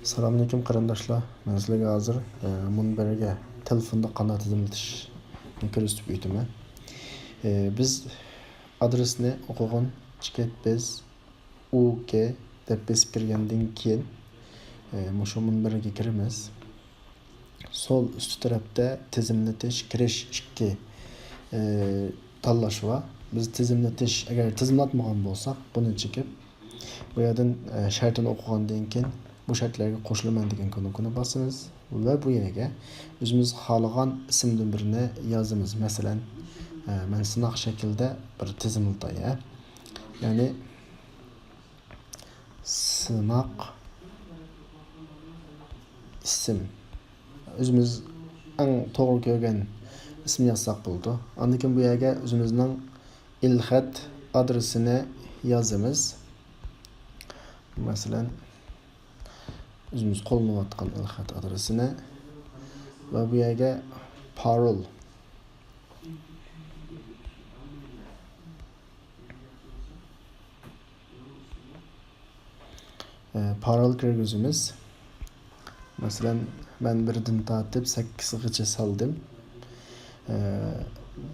Selamünaleyküm qarindoshlar. Men sizlarga hozir munbariga telefonda qanday tizimlashni ko'rsatib o'taman. Biz adresni o'qigan chiqib biz UK deb besib kirgandan keyin mushu munbariga kiramiz. Sol üst tarafda tizimlatish kirish 2 tanlash var. Biz tizimlatish agar tizimlatmagan bo'lsak, buni chiqib bu yerdan shartini o'qigandan keyin bu şartlarga qo'shilaman degan knopkani bosamiz va bu yerga o'zimiz xohlagan ismdan birini yozamiz. Masalan, men sinoq shaklda bir tizimlatay. Ya'ni sinoq ism. O'zimiz eng to'g'ri ko'rgan ismni yozsak bo'ldi. Undan keyin bu yerga o'zimizning ilxat adresini yozamiz. Masalan, o'zimiz qo'llanayotgan ilxat adresini va bu yerga parol kirgizamiz. Masalan, men 1dan tortib 8gacha soldim.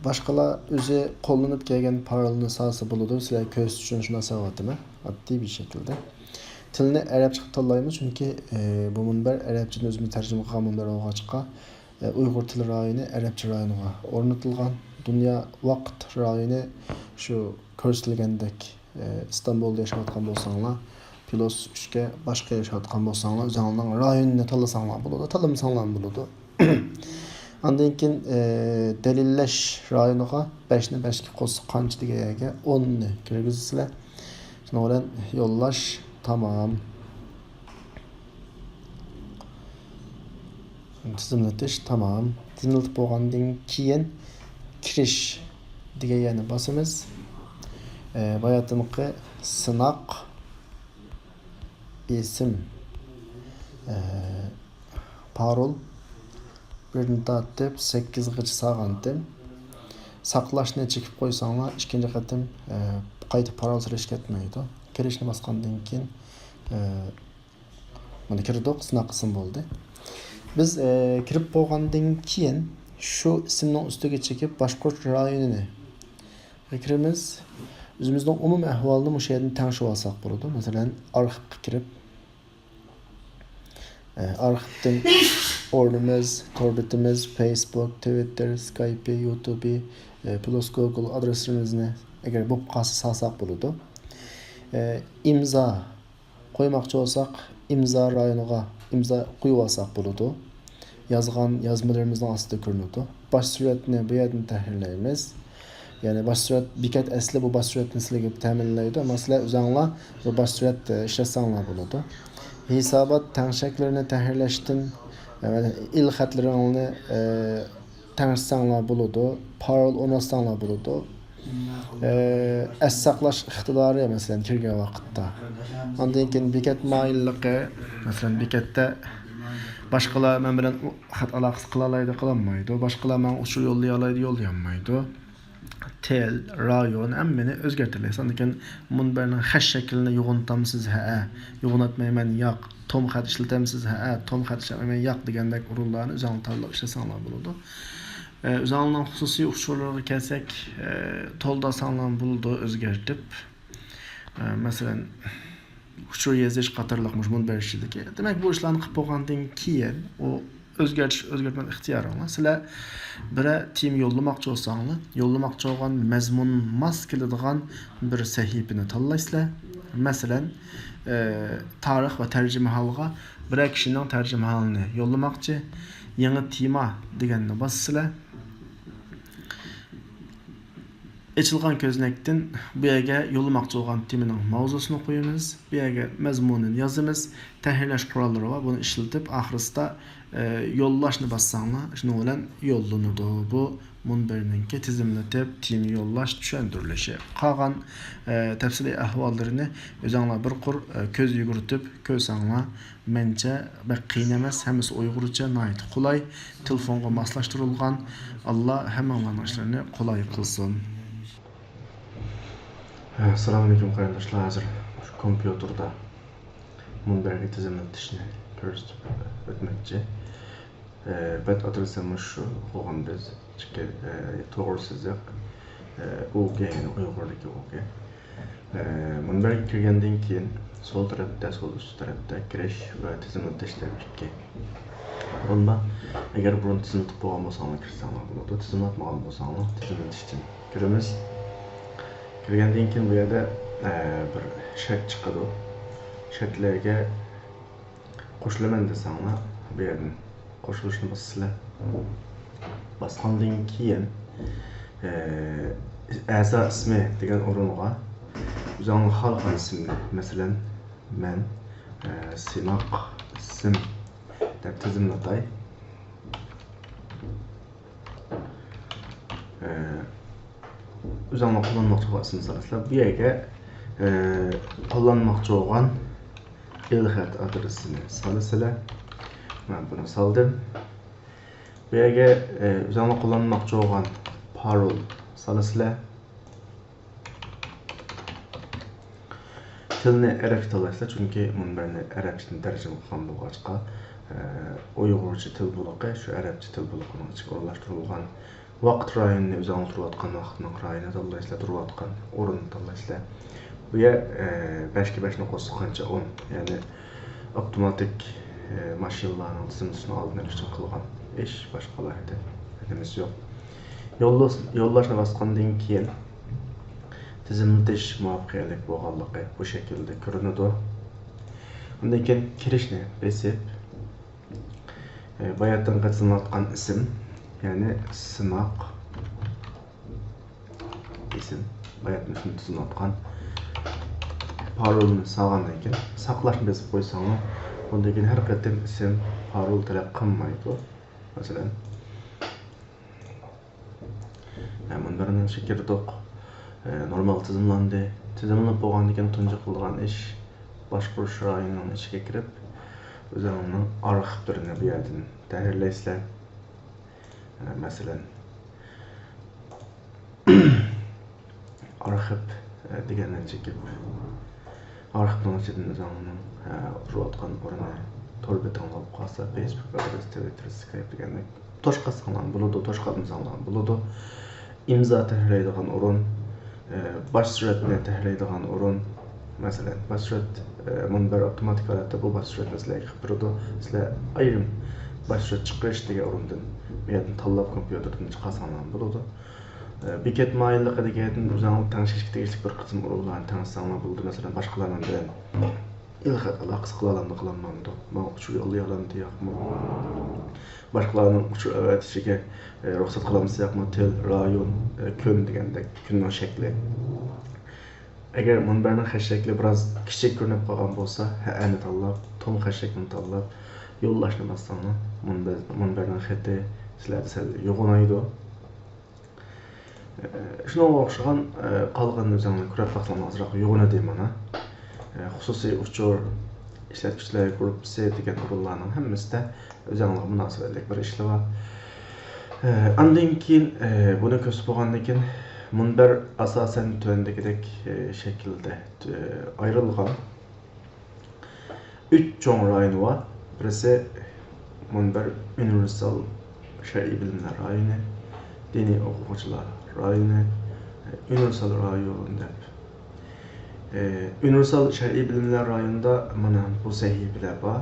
Boshqalar o'zi qo'llanib kelgan parolni solsa bo'ladi. Sizlar ko'z uchun shuni solyapman, oddiy bir shaklda. Tilni Arapça tanlaymiz çünkü bu munbar Arapçadan özümüz tercüme qilgan munbar olğaçqa Uyg'ur tili rayoni Arapça rayoniga o'rnatilgan. Dünya vaqt rayoni shu ko'rsatilgandek İstanbulda yashayotgan bo'lsanglar, Pilos 3ga boshqa yashayotgan bo'lsanglar, o'zingizning rayonini tanlasanglar bo'ladi, tanlamasanglar bo'ladi. Ondan keyin dalillash rayoniga 5ni 5ga qo'shib qancha degan yerga 10ni kirgizsizlar. Shuni bilan yo'llash tamam. Tizimlatish tamam. Tizimlatib bo'lgandan keyin kirish degan yerni bosamiz. Bayatımqi sinoq ism parol 1dan tortib 8gacha solgandim. Saqlashni chekib qo'ysanglar, ikkinchi qatim qayta parol so'rash ketmaydi. Kirishni bosgandan keyin mana kirdik, sinoq ism bo'ldi. Biz kirib bo'lgandan keyin shu ismning ustiga chekib boshqurt rayonini kiramiz. O'zimizning umumiy ahvolini o'sha yerdan tanishib olsak bo'ladi. Masalan, arxivga kirib arxivdan o'rnimiz, torbitimiz, Facebook, Twitter, Skype, YouTube, plus Google adresimizni agar bo'lib qolsa solsak bo'ladi. İmza qo'ymoqchi bo'lsak, imzo rayoniga imzo qo'yib olsak bo'ladi. Yozgan yozmalarimizning ostida ko'rinadi. Bosh suratni bu yerdan tahrirlaymiz. Ya'ni bosh surat bekat asli bu bosh suratni sizlarga ta'minlaydi. Ammo sizlar o'zingizlar bu bosh surat ishlasanglar bo'ladi. Hisobot tangshaklarini tahrirlashdan ilxatlaringni tanishsanglar bo'ladi. Parol o'rnatsanglar bo'ladi. Saqlash iqtidori masalan kirgan vaqtda. Ondan keyin bekat moyilligi, masalan bekatda boshqalar men bilan xat aloqasi qila oladi, qilolmaydi. Boshqalar men ushul yo'llay oladi, yo'llayolmaydi. Tel, rayon hammani o'zgartirasiz. Ondan keyin munbarning xash shaklini yo'g'ontamsiz, yo'g'onatmayman, yo'q. Tom xat ishlatamsiz, tom xat ishlamayman, yo'q degandek o'rinlarni o'zingizlar tanlab ishlasanglar bo'ladi. O'zingizning xususiy usullarga kelsak, to'lda sanlan bo'ldi o'zgartib. Masalan, usul yozish qatorliq munbar ishidagi. Demak, bu ishlarni qilib bo'lgandan keyin u o'zgartma ixtiyoringiz. Sizlar bir tim yo'llamoqchi bo'lsanglar, yo'llamoqchi bo'lgan mazmun mos keladigan bir sahifani tanlaysizlar. Masalan, tarix va tarjimahalga bir kishining tarjimahalini yo'llamoqchi, yangi tema deganni bossizlar. Açılgan köznekten bu yerga yo'llamoqchi bo'lgan temaning mavzusini qo'yamiz. Bu yerga mazmunini yozamiz. Tahrirlash qurollari va buni ishlatib oxirisida yo'llashni bossanglar, shuni bilan yo'llanadi. Bu munbarninki tizimlatib tema yo'llash tushuntirilishi. Qolgan tafsiliy ahvollarini o'zingizlar bir qur ko'z yugurtib ko'rsanglar, mencha bir qiyin emas, hammasi Uyg'urcha, nihoyat qulay, telefonga moslashtirilgan. Alloh hammalarning ishlarini qulay qilsin. Assalomu alaykum qarindoshlar. Hozir kompyuterda munbarga tizimlatishni көрсөтүп өтмөкчү. Бет adresimiz şu, oğlan biz toğru sızık, UG'nin Uygur'daki UG. Munberga kirgenden keyin sol tarafta, sol üst tarafta kirish va tizimni tashlab ketgan. Bunda agar burun tizimlatib bo'lgan bo'lsanglar kirsanglar bo'ladi, tizimlatmagan bo'lsanglar tizimlatishdan kiramiz. Kirgandan keyin bu yerda bir shart chiqadi. Shartlarga qo'shilaman desanglar, bu yerdan qo'shilishni bosasizlar. Bosgandan keyin a'zo ismi degan o'ringa o'zingizning xohlagan ismni, masalan, men Sinoq ism deb tizimlatay. O'zingizning qo'llanmoqchi bo'lgan ismni so'rasizlar. Bu yerga qo'llanmoqchi bo'lgan ilxat adresini so'rasizlar. Men buni soldim. Bu yerga o'zingizning qo'llanmoqchi bo'lgan parol so'rasizlar. Tilni arabcha tanlaysizlar, chunki munbarni arabchadan tarjima qilgan bo'lg'achqa uyg'urcha til bo'liqi shu arabcha til bo'liqining ichiga o'rlashtirilgan vaqt rayonini o'zingiz turayotgan vaqtning rayonini tanlaysizlar, turayotgan o'rinni tanlaysizlar. Bu yer 5 ga 5 ni qo'shib qancha 10, ya'ni avtomatik mashinalarning tizimini oldini olish uchun qilgan ish, boshqa alohida nimiz yo'q. Yo'llashni bosgandan keyin tizimlatish muvaffaqiyatli bo'lganligi bu shaklda ko'rinadi. Undan keyin kirishni besib bayatdan qatnashgan ism, ya'ni Sinoq ism, bayatdan tizimlatgan parolni sog'andan keyin saqlashni besib qo'ysanglar, undan keyin har qatim ism, parol talab qilmaydi. Masalan, bunlarning shakirdoq normal tizimlandı. Tizimlanib bo'lgandan keyin tunji qilgan ish boshqarish rayonining ichiga kirib, o'zingizning arxivlarini bu yerdan tahrirlaysizlar. Masalan, arxiv degandan chekib, arxivning ichidan o'zingizning turayotgan o'rinni tor beton olib qolsa, Facebook adres, Twitter, Skype degandek toshqasanlar bo'ladi, toshqatmasanlar bo'ladi. İmza tahrirlaydigan o'rin, baş suratni tahrirlaydigan o'rin, masalan, baş surat munbar avtomatik holatda bu baş suratni sizlarga qilib beradi. Sizlar ayrim baş surat chiqarish degan o'rindan bu yerdan tanlab kompyuterdan chiqarsanlar bo'ladi. Bekat mayilligi degan o'zingiz tanishishga tegishli bir qism o'rinlarni tanishsanglar bo'ladi. Masalan, boshqalarning bilan ilxat aloqasi qila olamdi, qilinmamdi. Men uchur yo'llay olamdi yo'qmi? Boshqalarning uchur avatishiga ruxsat qilamiz yo'qmi? Til, rayon, kun degandek kunning shakli. Agar munbarning shakli biroz kichik ko'rinib qolgan bo'lsa, ha'ani tanlab, to'ng shaklini tanlab yo'llashni bossanglar, munbarning xati sizlarda sal yo'g'onaydi. Shunga o'xshagan qolgan o'zingizning ko'rib baxtlangan ozroq yo'g'onadi mana. Xususiy uchur ishlatuvchilar guruhi degan o'rinlarning hammasida o'zingizga munosabatli bir ishlar bor. Andan keyin buni ko'rsatib bo'lgandan keyin munbar asosan tuandagidek shaklda ayrılgan 3 cho'ng rayoni bor. Birisi munbar universal shar'iy bilimlar rayoni, diniy o'quvchilar rayoni, universal rayon deb. Universal shar'iy bilimlar rayonida mana bu sahifalar bor.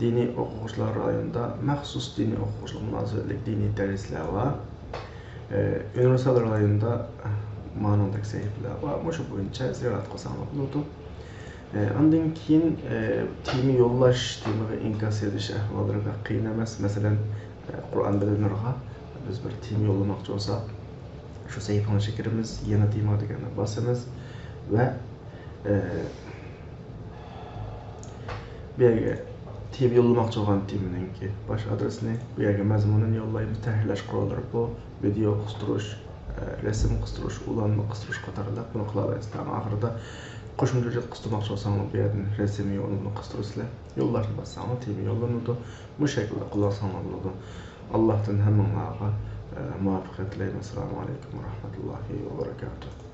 Diniy o'quvchilar rayonida maxsus diniy o'quvchilar munosabatli diniy darslar bor. Universal rayonida ma'nodagi sahifalar bor. Shu bo'yicha ziyorat qilsangiz bo'ladi. Undan keyin temi yo'llash, temiga inkos edish ahvollari qiyin emas. Masalan, Qur'on bilimlariga biz bir tem yo'llamoqchi bo'lsak, shu sahifani kiramiz, yana tema deganni bosamiz va bu yerga tem yo'llamoqchi bo'lgan temninki bosh adresini, bu yerga mazmunini yo'llaymiz. Tahrirlash qurollari bu video qistirish, rasm qistirish, ulanma qistirish qatorliq buni qila olasizlar. Oxirida qo'shimcha hujjat qistirmoqchi bo'lsangiz, bu yerdan rasmiy yo'lni qistirasizlar. Yo'llashni bossangiz tem yo'llanadi. Bu shaklda qullasangiz bo'ladi. Allohdan hammangizga muvaffaqiyat tilayman. Assalomu alaykum va rahmatullohi va barakatuh.